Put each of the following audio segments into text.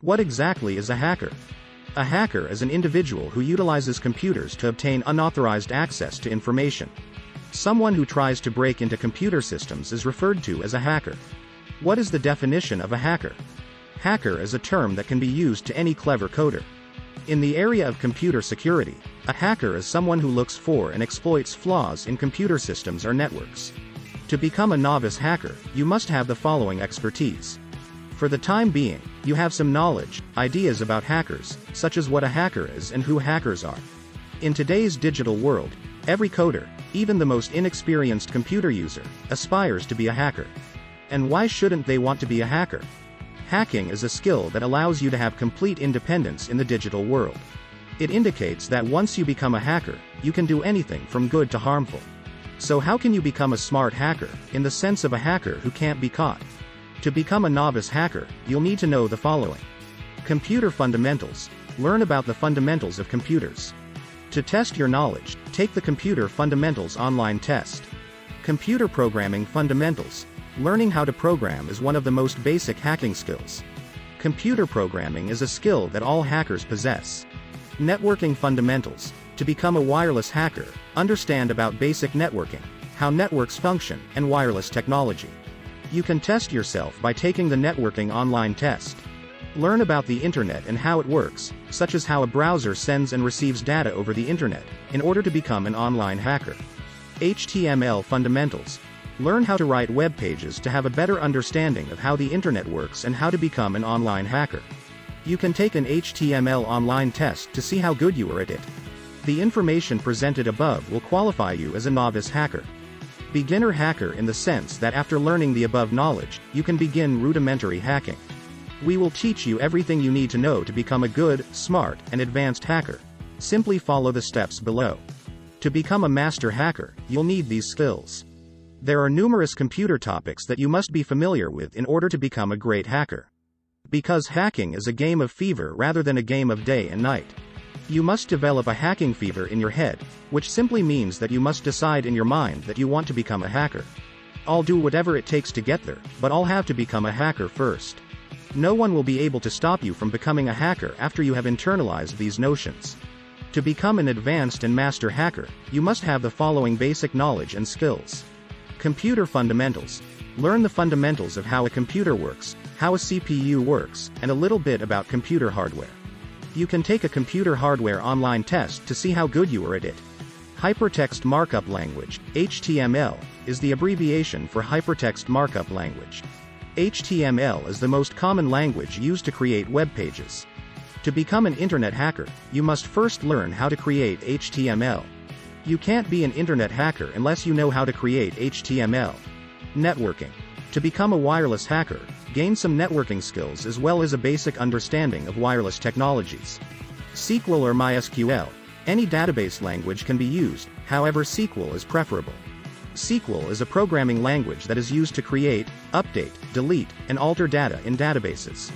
What exactly is a hacker? A hacker is an individual who utilizes computers to obtain unauthorized access to information. Someone who tries to break into computer systems is referred to as a hacker. What is the definition of a hacker? Hacker is a term that can be used to any clever coder. In the area of computer security, a hacker is someone who looks for and exploits flaws in computer systems or networks. To become a novice hacker, you must have the following expertise. For the time being, you have some knowledge, ideas about hackers, such as what a hacker is and who hackers are. In today's digital world, every coder, even the most inexperienced computer user, aspires to be a hacker. And why shouldn't they want to be a hacker? Hacking is a skill that allows you to have complete independence in the digital world. It indicates that once you become a hacker, you can do anything from good to harmful. So how can you become a smart hacker, in the sense of a hacker who can't be caught? To become a novice hacker, you'll need to know the following. Computer fundamentals. Learn about the fundamentals of computers. To test your knowledge, take the Computer Fundamentals online test. Computer programming fundamentals. Learning how to program is one of the most basic hacking skills. Computer programming is a skill that all hackers possess. Networking fundamentals. To become a wireless hacker, understand about basic networking, how networks function, and wireless technology. You can test yourself by taking the networking online test. Learn about the internet and how it works, such as how a browser sends and receives data over the internet, in order to become an online hacker. HTML fundamentals. Learn how to write web pages to have a better understanding of how the internet works and how to become an online hacker. You can take an HTML online test to see how good you are at it. The information presented above will qualify you as a novice hacker. Beginner hacker in the sense that after learning the above knowledge, you can begin rudimentary hacking. We will teach you everything you need to know to become a good, smart, and advanced hacker. Simply follow the steps below. To become a master hacker, you'll need these skills. There are numerous computer topics that you must be familiar with in order to become a great hacker. Because hacking is a game of fever rather than a game of day and night. You must develop a hacking fever in your head, which simply means that you must decide in your mind that you want to become a hacker. I'll do whatever it takes to get there, but I'll have to become a hacker first. No one will be able to stop you from becoming a hacker after you have internalized these notions. To become an advanced and master hacker, you must have the following basic knowledge and skills. Computer fundamentals. Learn the fundamentals of how a computer works, how a CPU works, and a little bit about computer hardware. You can take a computer hardware online test to see how good you are at it. Hypertext Markup Language, HTML, is the abbreviation for Hypertext Markup Language. HTML is the most common language used to create web pages. To become an internet hacker, you must first learn how to create HTML. You can't be an internet hacker unless you know how to create HTML. Networking. To become a wireless hacker, gain some networking skills as well as a basic understanding of wireless technologies. SQL or MySQL. Any database language can be used, however SQL is preferable. SQL is a programming language that is used to create, update, delete, and alter data in databases.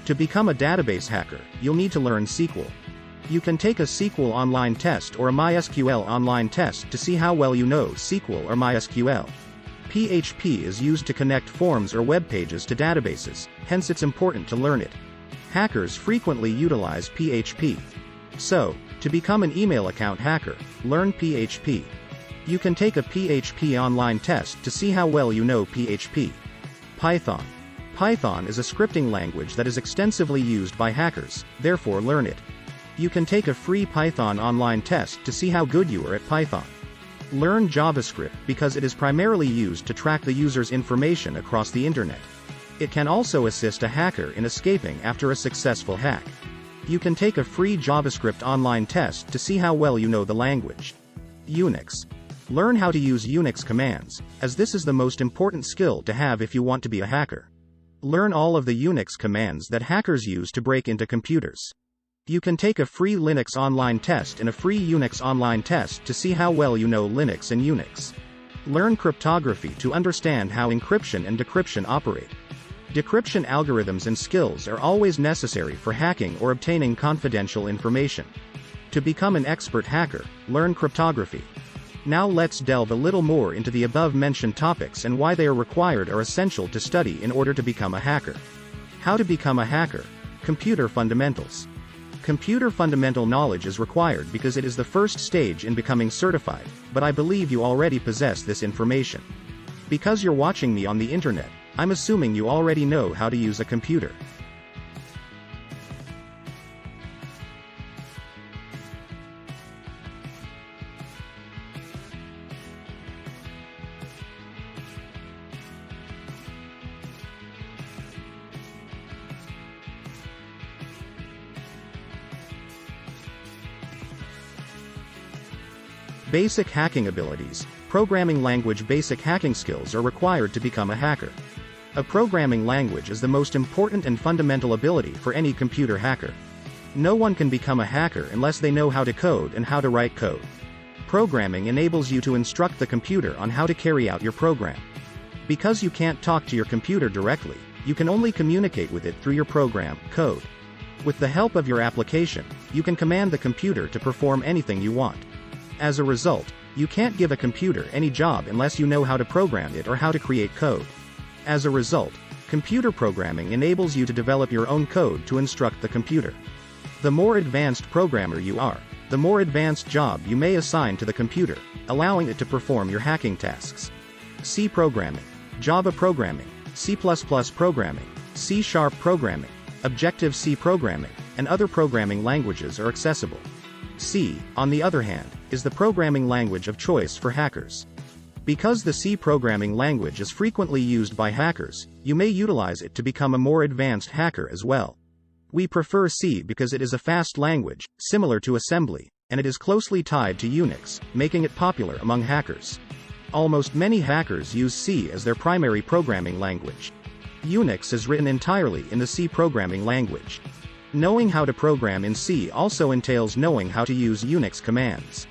To become a database hacker, you'll need to learn SQL. You can take a SQL online test or a MySQL online test to see how well you know SQL or MySQL. PHP is used to connect forms or web pages to databases, hence it's important to learn it. Hackers frequently utilize PHP. So, to become an email account hacker, learn PHP. You can take a PHP online test to see how well you know PHP. Python. Python is a scripting language that is extensively used by hackers, therefore learn it. You can take a free Python online test to see how good you are at Python. Learn JavaScript because it is primarily used to track the user's information across the internet. It can also assist a hacker in escaping after a successful hack. You can take a free JavaScript online test to see how well you know the language. Unix. Learn how to use Unix commands, as this is the most important skill to have if you want to be a hacker. Learn all of the Unix commands that hackers use to break into computers. You can take a free Linux online test and a free Unix online test to see how well you know Linux and Unix. Learn cryptography to understand how encryption and decryption operate. Decryption algorithms and skills are always necessary for hacking or obtaining confidential information. To become an expert hacker, learn cryptography. Now let's delve a little more into the above-mentioned topics and why they are required or essential to study in order to become a hacker. How to become a hacker. Computer fundamentals. Computer fundamental knowledge is required because it is the first stage in becoming certified, but I believe you already possess this information. Because you're watching me on the internet, I'm assuming you already know how to use a computer. Basic hacking abilities. Programming language basic hacking skills are required to become a hacker. A programming language is the most important and fundamental ability for any computer hacker. No one can become a hacker unless they know how to code and how to write code. Programming enables you to instruct the computer on how to carry out your program. Because you can't talk to your computer directly, you can only communicate with it through your program, code. With the help of your application, you can command the computer to perform anything you want. As a result, you can't give a computer any job unless you know how to program it or how to create code. As a result, computer programming enables you to develop your own code to instruct the computer. The more advanced programmer you are, the more advanced job you may assign to the computer, allowing it to perform your hacking tasks. C programming, Java programming, C++ programming, C# programming, Objective-C programming, and other programming languages are accessible. C, on the other hand, is the programming language of choice for hackers. Because the C programming language is frequently used by hackers, you may utilize it to become a more advanced hacker as well. We prefer C because it is a fast language, similar to assembly, and it is closely tied to Unix, making it popular among hackers. Almost many hackers use C as their primary programming language. Unix is written entirely in the C programming language. Knowing how to program in C also entails knowing how to use Unix commands.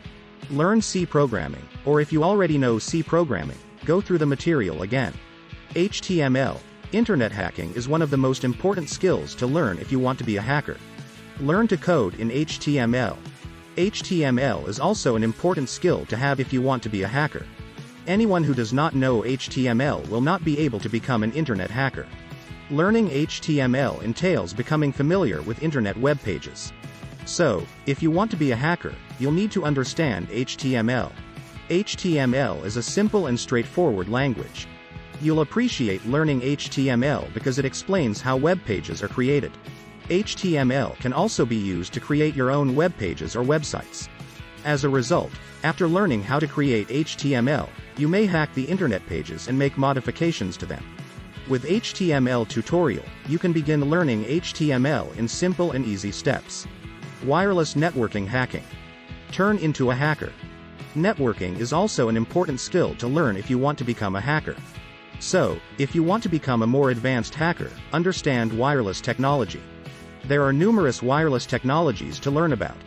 Learn C programming, or if you already know C programming, go through the material again. HTML. Internet hacking is one of the most important skills to learn if you want to be a hacker. Learn to code in HTML. HTML is also an important skill to have if you want to be a hacker. Anyone who does not know HTML will not be able to become an internet hacker. Learning HTML entails becoming familiar with internet web pages. So, if you want to be a hacker, you'll need to understand HTML. HTML is a simple and straightforward language. You'll appreciate learning HTML because it explains how web pages are created. HTML can also be used to create your own web pages or websites. As a result, after learning how to create HTML, you may hack the internet pages and make modifications to them. With HTML tutorial, you can begin learning HTML in simple and easy steps. Wireless networking hacking. Turn into a hacker. Networking is also an important skill to learn if you want to become a hacker. So, if you want to become a more advanced hacker, understand wireless technology. There are numerous wireless technologies to learn about.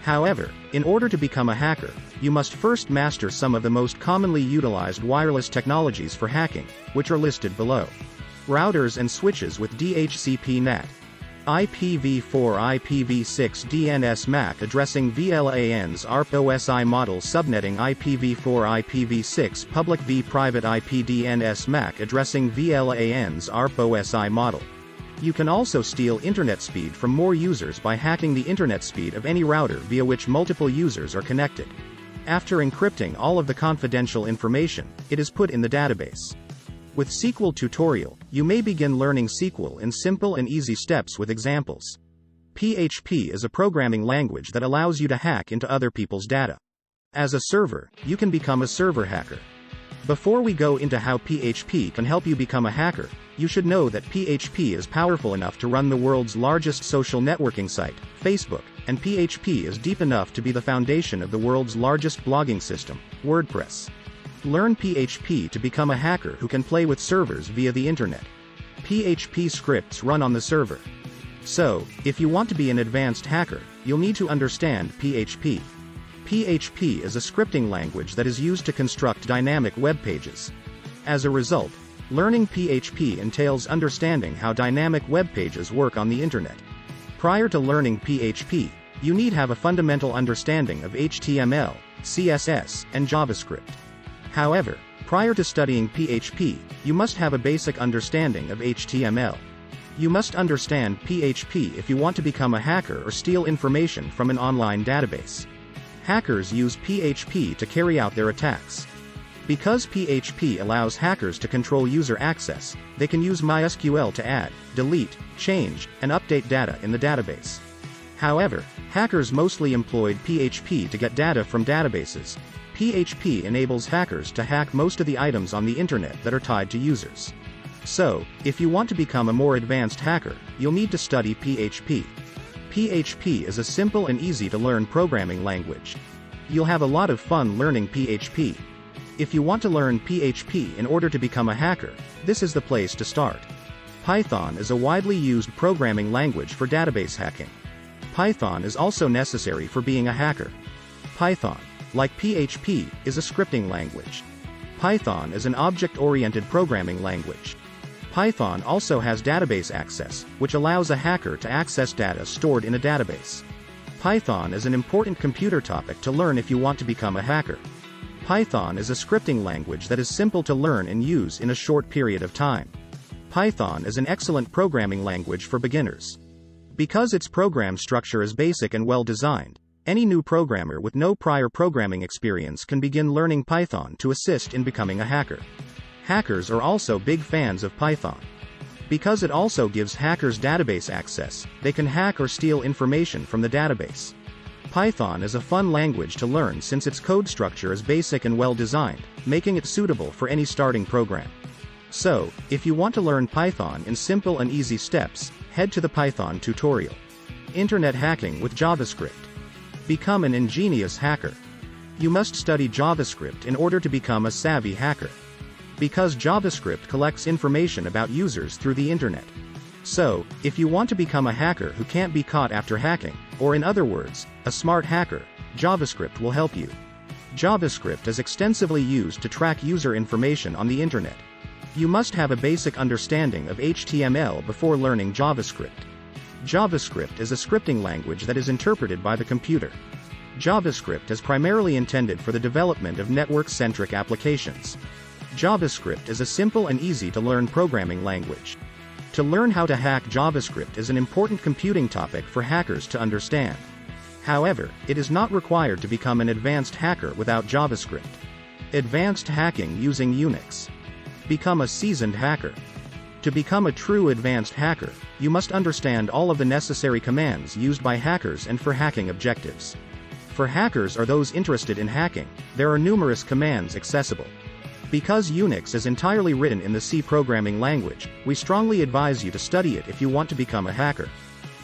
However, in order to become a hacker, you must first master some of the most commonly utilized wireless technologies for hacking, which are listed below. Routers and switches with DHCP NAT. IPv4 IPv6 DNS MAC addressing VLANs ARP OSI model subnetting IPv4 IPv6 public v private IP DNS MAC addressing VLANs ARP OSI model. You can also steal internet speed from more users by hacking the internet speed of any router via which multiple users are connected. After encrypting all of the confidential information, it is put in the database. With SQL tutorial, you may begin learning SQL in simple and easy steps with examples. PHP is a programming language that allows you to hack into other people's data. As a server, you can become a server hacker. Before we go into how PHP can help you become a hacker, you should know that PHP is powerful enough to run the world's largest social networking site, Facebook, and PHP is deep enough to be the foundation of the world's largest blogging system, WordPress. Learn PHP to become a hacker who can play with servers via the internet. PHP scripts run on the server. So, if you want to be an advanced hacker, you'll need to understand PHP. PHP is a scripting language that is used to construct dynamic web pages. As a result, learning PHP entails understanding how dynamic web pages work on the internet. Prior to learning PHP, you need have a fundamental understanding of HTML, CSS, and JavaScript. However, prior to studying PHP, you must have a basic understanding of HTML. You must understand PHP if you want to become a hacker or steal information from an online database. Hackers use PHP to carry out their attacks. Because PHP allows hackers to control user access, they can use MySQL to add, delete, change, and update data in the database. However, hackers mostly employed PHP to get data from databases. PHP enables hackers to hack most of the items on the internet that are tied to users. So, if you want to become a more advanced hacker, you'll need to study PHP. PHP is a simple and easy to learn programming language. You'll have a lot of fun learning PHP. If you want to learn PHP in order to become a hacker, this is the place to start. Python is a widely used programming language for database hacking. Python is also necessary for being a hacker. Python, like PHP, is a scripting language. Python is an object-oriented programming language. Python also has database access, which allows a hacker to access data stored in a database. Python is an important computer topic to learn if you want to become a hacker. Python is a scripting language that is simple to learn and use in a short period of time. Python is an excellent programming language for beginners. Because its program structure is basic and well designed, any new programmer with no prior programming experience can begin learning Python to assist in becoming a hacker. Hackers are also big fans of Python. Because it also gives hackers database access, they can hack or steal information from the database. Python is a fun language to learn since its code structure is basic and well designed, making it suitable for any starting program. So, if you want to learn Python in simple and easy steps, head to the Python tutorial. Internet hacking with JavaScript. Become an ingenious hacker. You must study JavaScript in order to become a savvy hacker. Because JavaScript collects information about users through the internet. So, if you want to become a hacker who can't be caught after hacking, or in other words, a smart hacker, JavaScript will help you. JavaScript is extensively used to track user information on the internet. You must have a basic understanding of HTML before learning JavaScript. JavaScript is a scripting language that is interpreted by the computer. JavaScript is primarily intended for the development of network-centric applications. JavaScript is a simple and easy to learn programming language. To learn how to hack JavaScript is an important computing topic for hackers to understand. However, it is not required to become an advanced hacker without JavaScript. Advanced hacking using Unix. Become a seasoned hacker. To become a true advanced hacker, you must understand all of the necessary commands used by hackers and for hacking objectives. For hackers or those interested in hacking, there are numerous commands accessible. Because Unix is entirely written in the C programming language, we strongly advise you to study it if you want to become a hacker.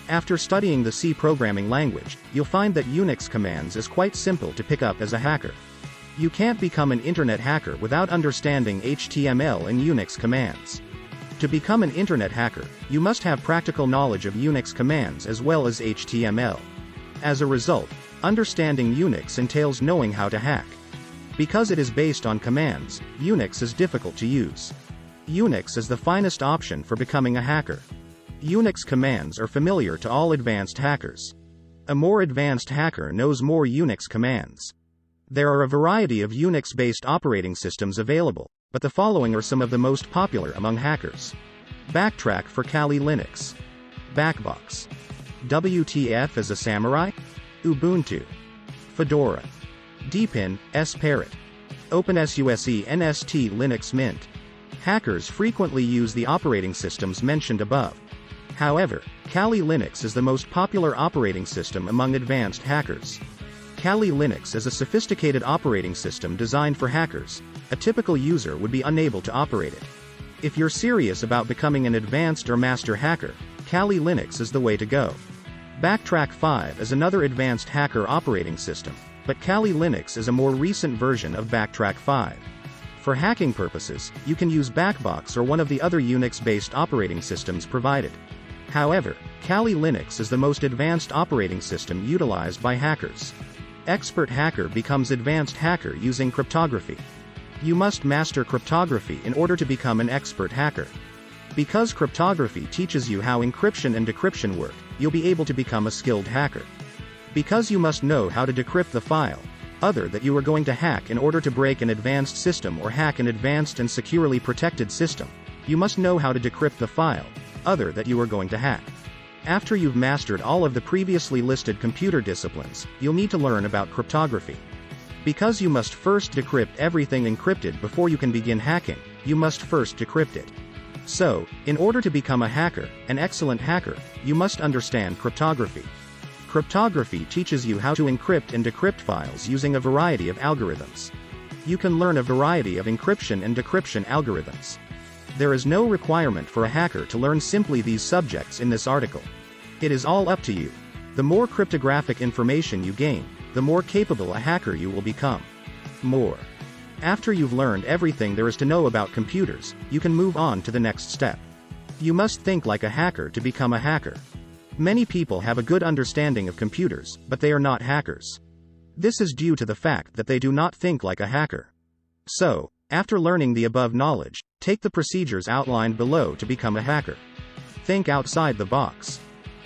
After studying the C programming language, you'll find that Unix commands is quite simple to pick up as a hacker. You can't become an internet hacker without understanding HTML and Unix commands. To become an internet hacker, you must have practical knowledge of Unix commands as well as HTML. As a result, understanding Unix entails knowing how to hack. Because it is based on commands, Unix is difficult to use. Unix is the finest option for becoming a hacker. Unix commands are familiar to all advanced hackers. A more advanced hacker knows more Unix commands. There are a variety of Unix-based operating systems available, but the following are some of the most popular among hackers. Backtrack for Kali Linux. Backbox. WTF as a Samurai? Ubuntu. Fedora. Deepin, SParrot. OpenSUSE NST Linux Mint. Hackers frequently use the operating systems mentioned above. However, Kali Linux is the most popular operating system among advanced hackers. Kali Linux is a sophisticated operating system designed for hackers. A typical user would be unable to operate it. If you're serious about becoming an advanced or master hacker, Kali Linux is the way to go. Backtrack 5 is another advanced hacker operating system, but Kali Linux is a more recent version of Backtrack 5. For hacking purposes, you can use Backbox or one of the other Unix-based operating systems provided. However, Kali Linux is the most advanced operating system utilized by hackers. Expert hacker becomes advanced hacker using cryptography. You must master cryptography in order to become an expert hacker. Because cryptography teaches you how encryption and decryption work, you'll be able to become a skilled hacker. Because you must know how to decrypt the file that you are going to hack in order to break an advanced system or hack an advanced and securely protected system, you must know how to decrypt the file other that you are going to hack. After you've mastered all of the previously listed computer disciplines, you'll need to learn about cryptography. Because you must first decrypt everything encrypted before you can begin hacking, you must first decrypt it. So, in order to become a hacker, an excellent hacker, you must understand cryptography. Cryptography teaches you how to encrypt and decrypt files using a variety of algorithms. You can learn a variety of encryption and decryption algorithms. There is no requirement for a hacker to learn simply these subjects in this article. It is all up to you. The more cryptographic information you gain, the more capable a hacker you will become. More. After you've learned everything there is to know about computers, you can move on to the next step. You must think like a hacker to become a hacker. Many people have a good understanding of computers, but they are not hackers. This is due to the fact that they do not think like a hacker. So, after learning the above knowledge, take the procedures outlined below to become a hacker. Think outside the box.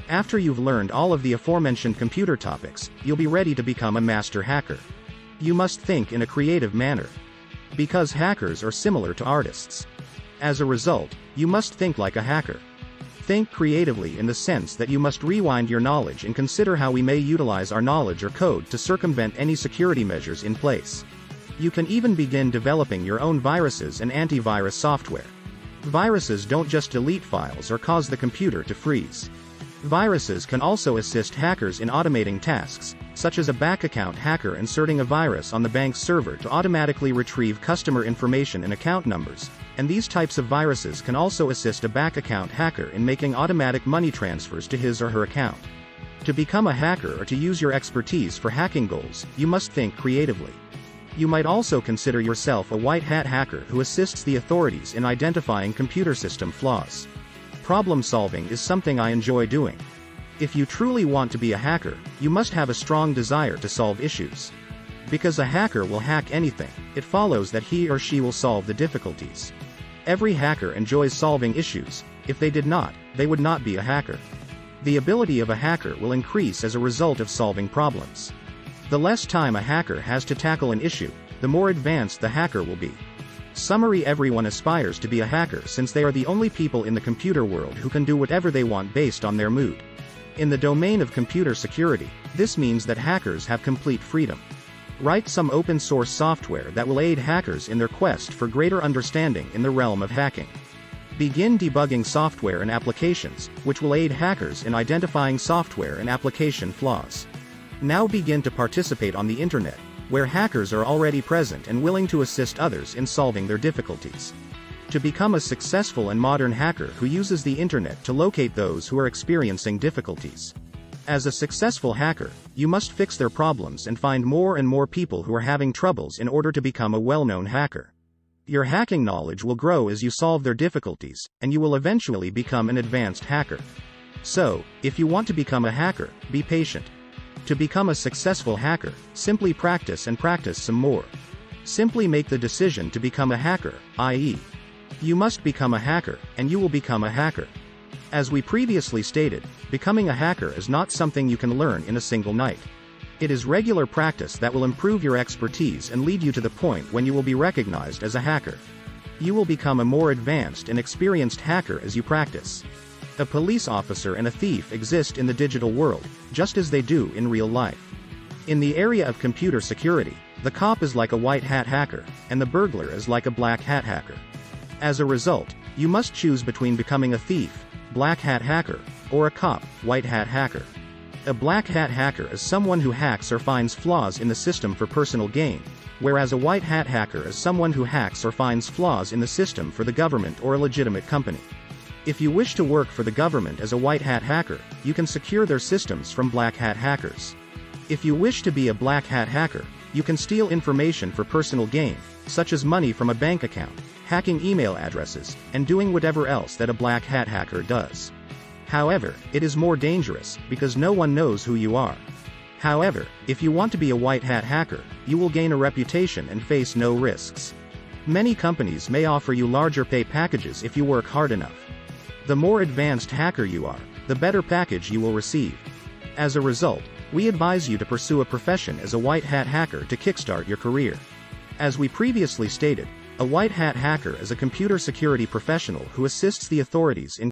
After you've learned all of the aforementioned computer topics, you'll be ready to become a master hacker. You must think in a creative manner. Because hackers are similar to artists. As a result, you must think like a hacker. Think creatively in the sense that you must rewind your knowledge and consider how we may utilize our knowledge or code to circumvent any security measures in place. You can even begin developing your own viruses and antivirus software. Viruses don't just delete files or cause the computer to freeze. Viruses can also assist hackers in automating tasks, such as a bank account hacker inserting a virus on the bank's server to automatically retrieve customer information and account numbers, and these types of viruses can also assist a bank account hacker in making automatic money transfers to his or her account. To become a hacker or to use your expertise for hacking goals, you must think creatively. You might also consider yourself a white hat hacker who assists the authorities in identifying computer system flaws. Problem solving is something I enjoy doing. If you truly want to be a hacker, you must have a strong desire to solve issues. Because a hacker will hack anything, it follows that he or she will solve the difficulties. Every hacker enjoys solving issues. If they did not, they would not be a hacker. The ability of a hacker will increase as a result of solving problems. The less time a hacker has to tackle an issue, the more advanced the hacker will be. Summary: everyone aspires to be a hacker since they are the only people in the computer world who can do whatever they want based on their mood. In the domain of computer security, this means that hackers have complete freedom. Write some open source software that will aid hackers in their quest for greater understanding in the realm of hacking. Begin debugging software and applications, which will aid hackers in identifying software and application flaws. Now begin to participate on the internet, where hackers are already present and willing to assist others in solving their difficulties. To become a successful and modern hacker who uses the internet to locate those who are experiencing difficulties. As a successful hacker, you must fix their problems and find more and more people who are having troubles in order to become a well-known hacker. Your hacking knowledge will grow as you solve their difficulties, and you will eventually become an advanced hacker. So, if you want to become a hacker, be patient. To become a successful hacker, simply practice and practice some more. Simply make the decision to become a hacker, i.e., you must become a hacker, and you will become a hacker. As we previously stated, becoming a hacker is not something you can learn in a single night. It is regular practice that will improve your expertise and lead you to the point when you will be recognized as a hacker. You will become a more advanced and experienced hacker as you practice. A police officer and a thief exist in the digital world, just as they do in real life. In the area of computer security, the cop is like a white hat hacker, and the burglar is like a black hat hacker. As a result, you must choose between becoming a thief, black hat hacker, or a cop, white hat hacker. A black hat hacker is someone who hacks or finds flaws in the system for personal gain, whereas a white hat hacker is someone who hacks or finds flaws in the system for the government or a legitimate company. If you wish to work for the government as a white hat hacker, you can secure their systems from black hat hackers. If you wish to be a black hat hacker, you can steal information for personal gain, such as money from a bank account, hacking email addresses, and doing whatever else that a black hat hacker does. However, it is more dangerous, because no one knows who you are. However, if you want to be a white hat hacker, you will gain a reputation and face no risks. Many companies may offer you larger pay packages if you work hard enough. The more advanced hacker you are, the better package you will receive. As a result, we advise you to pursue a profession as a white hat hacker to kickstart your career. As we previously stated, a white hat hacker is a computer security professional who assists the authorities in